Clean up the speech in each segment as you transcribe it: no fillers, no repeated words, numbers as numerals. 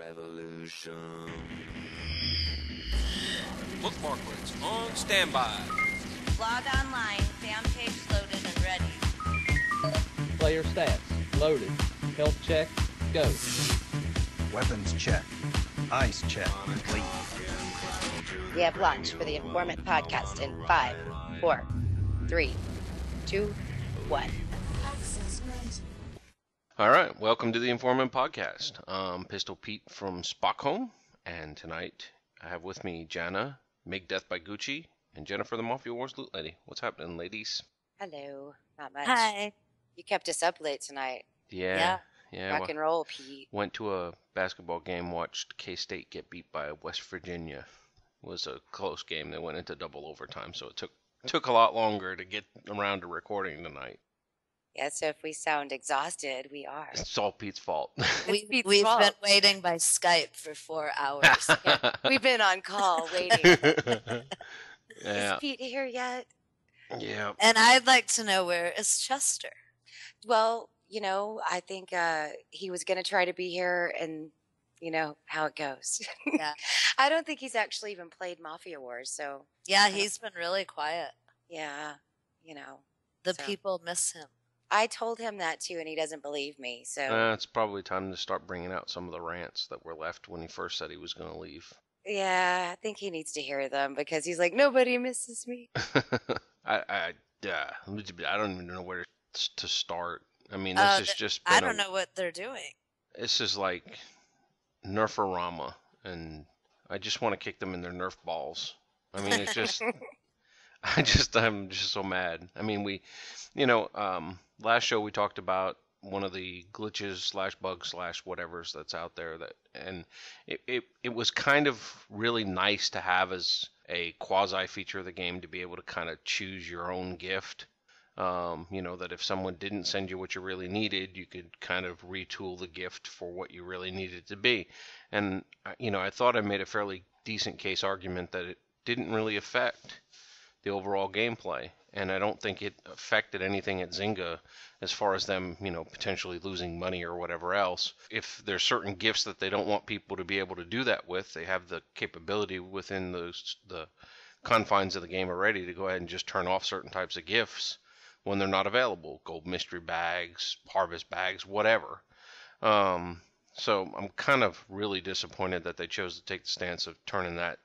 revolution. Bookmarklets on standby. Log online, fan page loaded and ready. Player stats, loaded. Health check, go. Weapons check. Eyes check. Complete. We have launched for the Informant podcast in 5, 4, 3, 2, 1. All right, welcome to the Informant podcast. I'm Pistol Pete from Stockholm, and tonight I have with me Jana, Make Death by Gucci, and Jennifer the Mafia Wars Loot Lady. What's happening, ladies? Hello. Not much. Hi. You kept us up late tonight. Yeah. Rock and roll, Pete. Went to a basketball game, watched K-State get beat by West Virginia. It was a close game. They went into double overtime, so it took a lot longer to get around to recording tonight. Yeah, so if we sound exhausted, we are. It's all Pete's fault. We've fault. been waiting by Skype for 4 hours. Yeah, we've been on call waiting. Yeah. Is Pete here yet? Yeah. And I'd like to know, where is Chester? Well, I think he was going to try to be here, and you know how it goes. Yeah. I don't think he's actually even played Mafia Wars, so. Yeah, he's been really quiet. Yeah, The so. people miss him. I told him that too, and he doesn't believe me, so. It's probably time to start bringing out some of the rants that were left when he first said he was going to leave. Yeah, I think he needs to hear them because he's like, nobody misses me. I don't even know where to start. I mean, this has just been I don't know what they're doing. This is like Nerforama, and I just want to kick them in their Nerf balls. I mean, it's just, I'm just so mad. I mean, last show we talked about one of the glitches / bugs / whatever's that's out there, and it was kind of really nice to have as a quasi feature of the game to be able to kind of choose your own gift. That if someone didn't send you what you really needed, you could kind of retool the gift for what you really needed to be. And, I thought I made a fairly decent case argument that it didn't really affect the overall gameplay. And I don't think it affected anything at Zynga as far as them, potentially losing money or whatever else. If there's certain gifts that they don't want people to be able to do that with, they have the capability within the confines of the game already to go ahead and just turn off certain types of gifts when they're not available. Gold mystery bags, harvest bags, whatever. So I'm kind of really disappointed that they chose to take the stance of turning that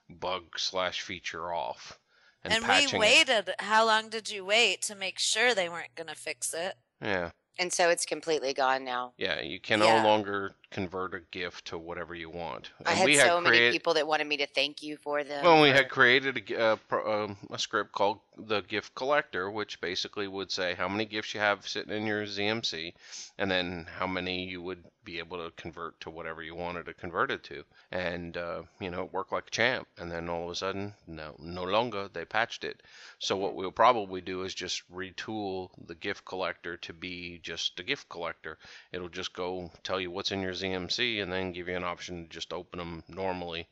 bug / feature off. And we waited. How long did you wait to make sure they weren't going to fix it? Yeah. And so it's completely gone now. Yeah, you can no longer convert a gift to whatever you want. And I had so many people that wanted me to thank you for them. Well, we had created a script called the Gift Collector, which basically would say how many gifts you have sitting in your ZMC, and then how many you would be able to convert to whatever you wanted to convert it to. And, it worked like a champ. And then all of a sudden, no longer, they patched it. So what we'll probably do is just retool the Gift Collector to be just a gift collector. It'll just go tell you what's in your ZMC and then give you an option to just open them normally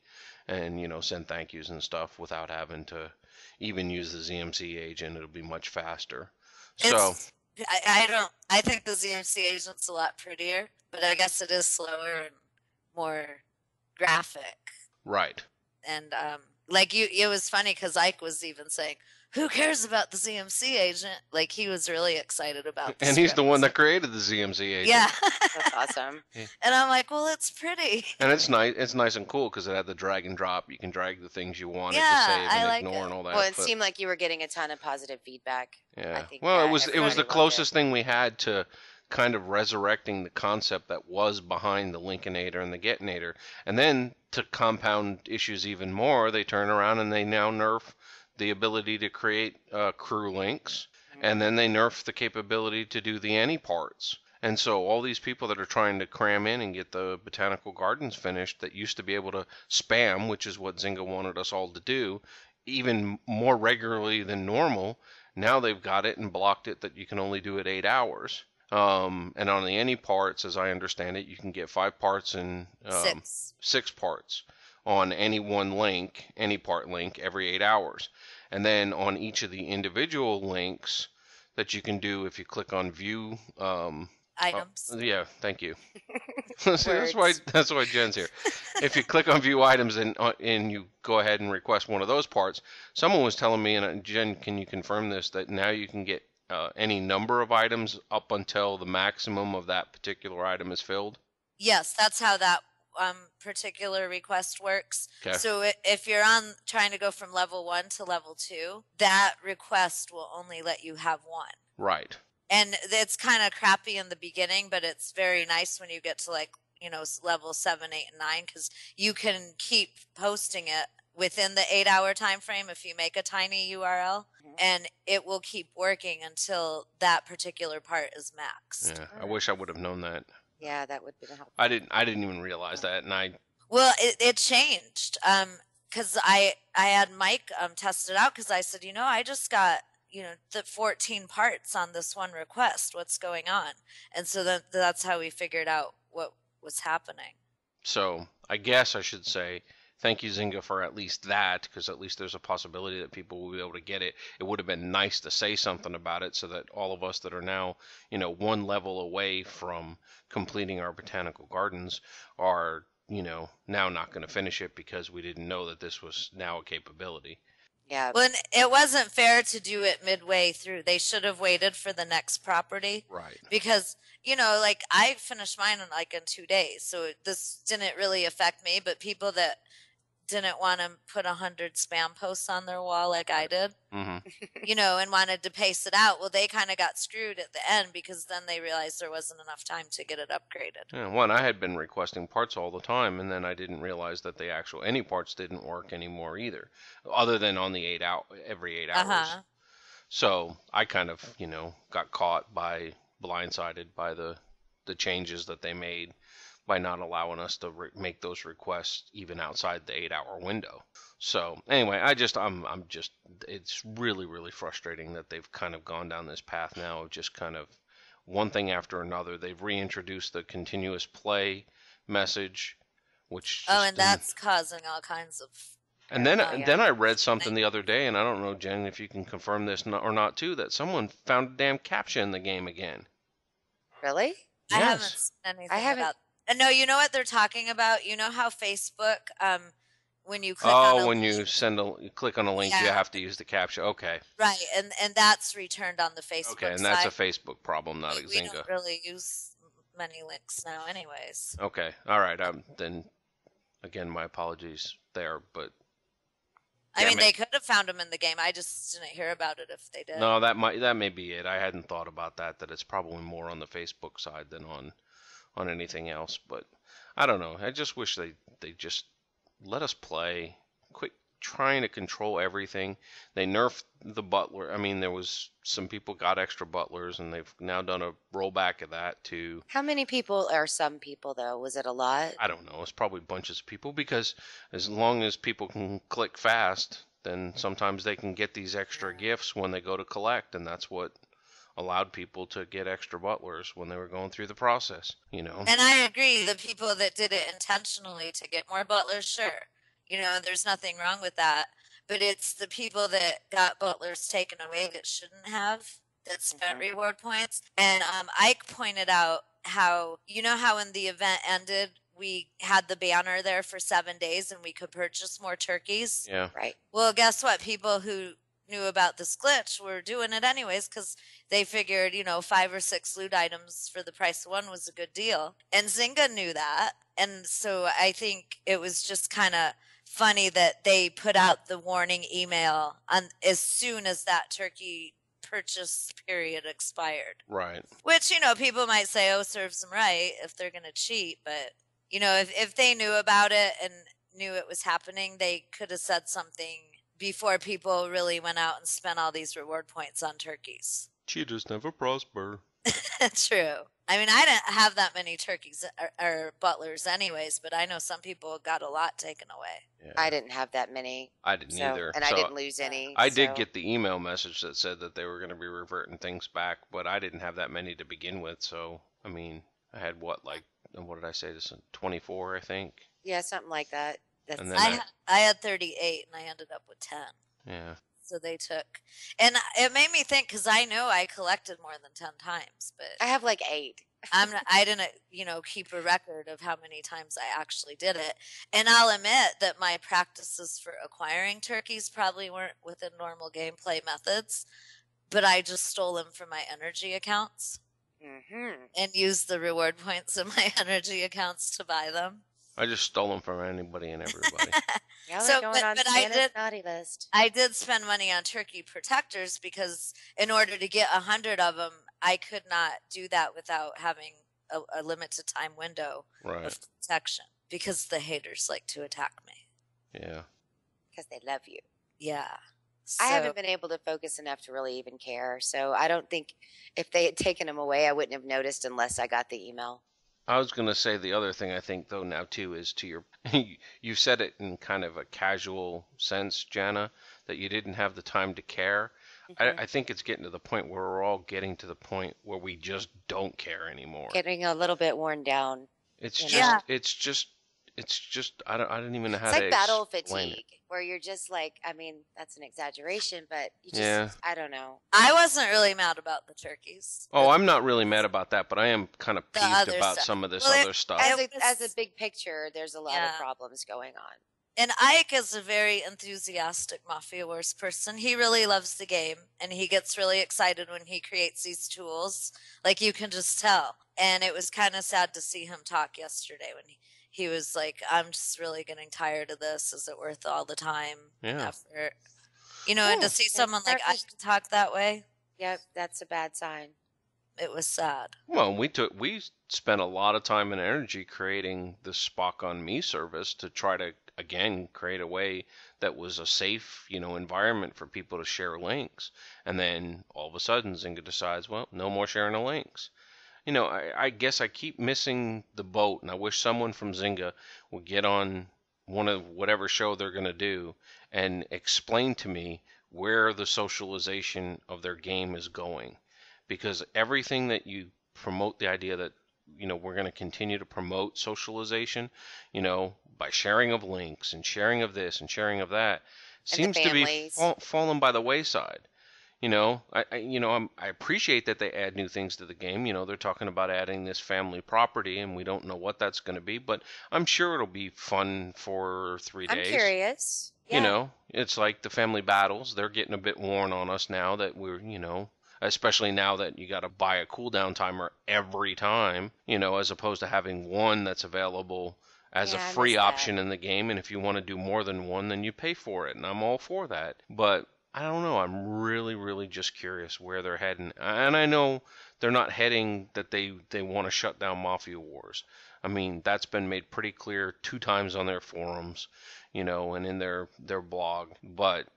and, send thank yous and stuff without having to even use the ZMC agent. It'll be much faster. I think the ZMC agent's a lot prettier, but I guess it is slower and more graphic. Right. And it was funny because Ike was even saying, who cares about the ZMC agent? Like, he was really excited about the And he's the one that created the ZMC agent. Yeah. That's awesome. And I'm like, well, it's pretty. And it's nice and cool because it had the drag and drop. You can drag the things you wanted to save and ignore and all that. Well, it seemed like you were getting a ton of positive feedback. Yeah. I think, well, it was the closest thing we had to kind of resurrecting the concept that was behind the Linkinator and the Getinator. And then to compound issues even more, they turn around and they now nerf the ability to create crew links, and then they nerf the capability to do the any parts. And so all these people that are trying to cram in and get the botanical gardens finished that used to be able to spam, which is what Zynga wanted us all to do, even more regularly than normal, now they've got it and blocked it that you can only do it 8 hours. And on the any parts, as I understand it, you can get 5 parts and 6 parts on any one link, any part link, every 8 hours. And then on each of the individual links that you can do, if you click on view items. Yeah, thank you. See, that's why Jen's here. If you click on view items and you go ahead and request one of those parts, someone was telling me, and Jen, can you confirm this, that now you can get any number of items up until the maximum of that particular item is filled? Yes, that's how that particular request works. Okay. So if you're trying to go from level 1 to level 2, that request will only let you have one. Right. And it's kind of crappy in the beginning, but it's very nice when you get to level 7, 8, and 9, because you can keep posting it within the 8-hour time frame if you make a tiny URL, and it will keep working until that particular part is maxed. Yeah, I wish I would have known that. Yeah, that would be helpful. I didn't even realize that, and Well, it changed because I had Mike test it out, because I said, I just got the 14 parts on this one request. What's going on? And so that's how we figured out what was happening. So I guess I should say thank you, Zynga, for at least that, because at least there's a possibility that people will be able to get it. It would have been nice to say something about it so that all of us that are now, one level away from completing our botanical gardens are, now not going to finish it because we didn't know that this was now a capability. Yeah. Well, it wasn't fair to do it midway through. They should have waited for the next property. Right. Because, I finished mine in 2 days. So this didn't really affect me. But people that didn't want to put 100 spam posts on their wall like I did, and wanted to pace it out, well, they kind of got screwed at the end, because then they realized there wasn't enough time to get it upgraded. Yeah, I had been requesting parts all the time, and then I didn't realize that any parts didn't work anymore either, other than on the every 8 hours. So I kind of, got caught blindsided by the changes that they made by not allowing us to make those requests even outside the 8-hour window. So anyway, I'm just, it's really, really frustrating that they've kind of gone down this path now of just kind of one thing after another. They've reintroduced the continuous play message, which and that's causing all kinds of. And then I read something the other day, and I don't know, Jen, if you can confirm this or not too, that someone found a damn captcha in the game again. Really? I haven't seen anything about. No, you know what they're talking about? You know how Facebook, when you click on when you click on a link, you have to use the captcha. Okay. Right, and that's returned on the Facebook Okay, and that's a Facebook problem, not a Zynga. We don't really use many links now anyways. Okay, all right. Then, again, my apologies there, but... they could have found them in the game. I just didn't hear about it if they did. No, that may be it. I hadn't thought about that it's probably more on the Facebook side than on anything else, but I don't know. I just wish they just let us play. Quit trying to control everything. They nerfed the butler. I mean, there was some people got extra butlers, and they've now done a rollback of that too. How many people are some people though? Was it a lot? I don't know. It's probably bunches of people, because as long as people can click fast, then sometimes they can get these extra gifts when they go to collect, and that's what allowed people to get extra butlers when they were going through the process, And I agree, the people that did it intentionally to get more butlers, sure. There's nothing wrong with that. But it's the people that got butlers taken away that shouldn't have, that spent reward points. And Ike pointed out how when the event ended, we had the banner there for 7 days and we could purchase more turkeys. Yeah. Right. Well, guess what? People who knew about this glitch were doing it anyways, because they figured 5 or 6 loot items for the price of one was a good deal, and Zynga knew that. And so I think it was just kind of funny that they put out the warning email as soon as that turkey purchase period expired. Right. Which people might say, serves them right if they're going to cheat, but if they knew about it and knew it was happening, they could have said something before people really went out and spent all these reward points on turkeys. Cheaters never prosper. True. I mean, I didn't have that many turkeys or butlers anyways, but I know some people got a lot taken away. Yeah. I didn't have that many. I didn't either. And I didn't lose any. I did get the email message that said that they were going to be reverting things back, but I didn't have that many to begin with. So, I mean, I had what did I say? This 24, I think. Yeah, something like that. And then I had 38, and I ended up with 10. Yeah. So they took, and it made me think, because I know I collected more than 10 times, but I have like 8. I didn't, keep a record of how many times I actually did it. And I'll admit that my practices for acquiring turkeys probably weren't within normal gameplay methods, but I just stole them from my energy accounts and used the reward points in my energy accounts to buy them. I just stole them from anybody and everybody. Y'all are going on Santa's naughty list. I did spend money on turkey protectors because in order to get 100 of them, I could not do that without having a limited time window of protection because the haters like to attack me. Yeah. Because they love you. Yeah. I haven't been able to focus enough to really even care. So I don't think if they had taken them away, I wouldn't have noticed unless I got the email. I was going to say the other thing I think, though, now, too, is to your – you said it in kind of a casual sense, Jana, that you didn't have the time to care. I think it's getting to the point where we're all getting to the point where we just don't care anymore. Getting a little bit worn down. It's just I don't even know how to explain it. It's like battle fatigue, where you're just like, I mean, that's an exaggeration, but you just, I don't know. I wasn't really mad about the turkeys. Oh, I'm not really mad about that, but I am kind of peeved about some of this other stuff. As a big picture, there's a lot of problems going on. And Ike is a very enthusiastic Mafia Wars person. He really loves the game, and he gets really excited when he creates these tools. Like, you can just tell. And it was kind of sad to see him talk yesterday when he was like, I'm just really getting tired of this. Is it worth all the time and effort? And to see someone like Ike talk that way. Yep, that's a bad sign. It was sad. Well, we spent a lot of time and energy creating the Spock on Me service to try to, again, create a way that was a safe, environment for people to share links. And then all of a sudden Zynga decides, well, no more sharing of links. I guess I keep missing the boat, and I wish someone from Zynga would get on one of whatever show they're going to do and explain to me where the socialization of their game is going. Because everything that you promote, the idea that, we're going to continue to promote socialization, by sharing of links and sharing of this and sharing of that, seems to be fallen by the wayside. I appreciate that they add new things to the game. They're talking about adding this family property, and we don't know what that's going to be, but I'm sure it'll be fun for 3 days. I'm curious. Yeah. It's like the family battles. They're getting a bit worn on us now that we're, especially now that you got to buy a cooldown timer every time, as opposed to having one that's available as a free option in the game. And if you want to do more than one, then you pay for it. And I'm all for that. But I don't know. I'm really, really just curious where they're heading. And I know they're not heading that they want to shut down Mafia Wars. I mean, that's been made pretty clear 2 times on their forums, and in their blog. But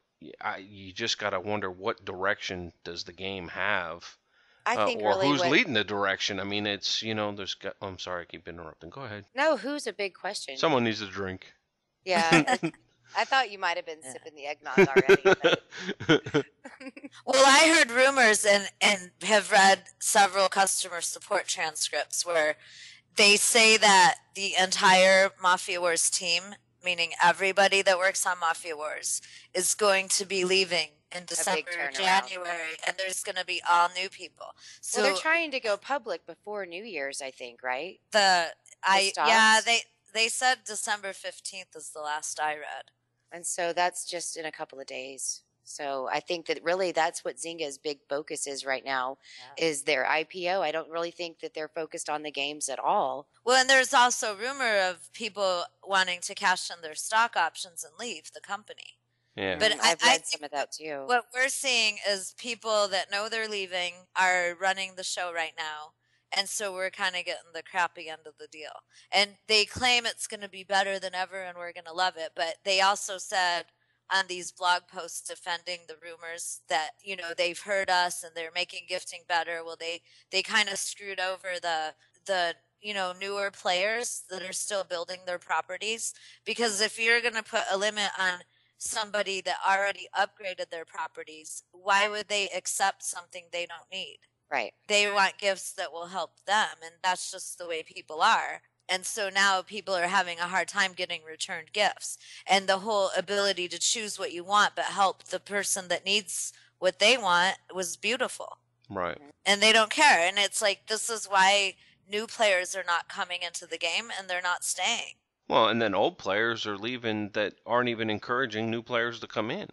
you just got to wonder what direction does the game have, I think or who's leading the direction. I mean, it's, I'm sorry, I keep interrupting. Go ahead. No, who's a big question. Someone needs a drink. Yeah. I thought you might have been sipping the eggnog already. Well, I heard rumors and have read several customer support transcripts where they say that the entire Mafia Wars team, meaning everybody that works on Mafia Wars, is going to be leaving in December or January, and there's going to be all new people. So they're trying to go public before New Year's, I think, right? They said December 15th is the last I read. And so that's just in a couple of days. So I think that really that's what Zynga's big focus is right now, is their IPO. I don't really think that they're focused on the games at all. Well, and there's also rumor of people wanting to cash in their stock options and leave the company. Yeah. But I've read some of that too. What we're seeing is people that know they're leaving are running the show right now. And so we're kind of getting the crappy end of the deal. And they claim it's going to be better than ever and we're going to love it. But they also said on these blog posts defending the rumors that, they've heard us and they're making gifting better. Well, they kind of screwed over the newer players that are still building their properties. Because if you're going to put a limit on somebody that already upgraded their properties, why would they accept something they don't need? Right. They want gifts that will help them, and that's just the way people are. And so now people are having a hard time getting returned gifts. And the whole ability to choose what you want but help the person that needs what they want was beautiful. Right. And they don't care. And it's like, this is why new players are not coming into the game and they're not staying. Well, and then old players are leaving that aren't even encouraging new players to come in.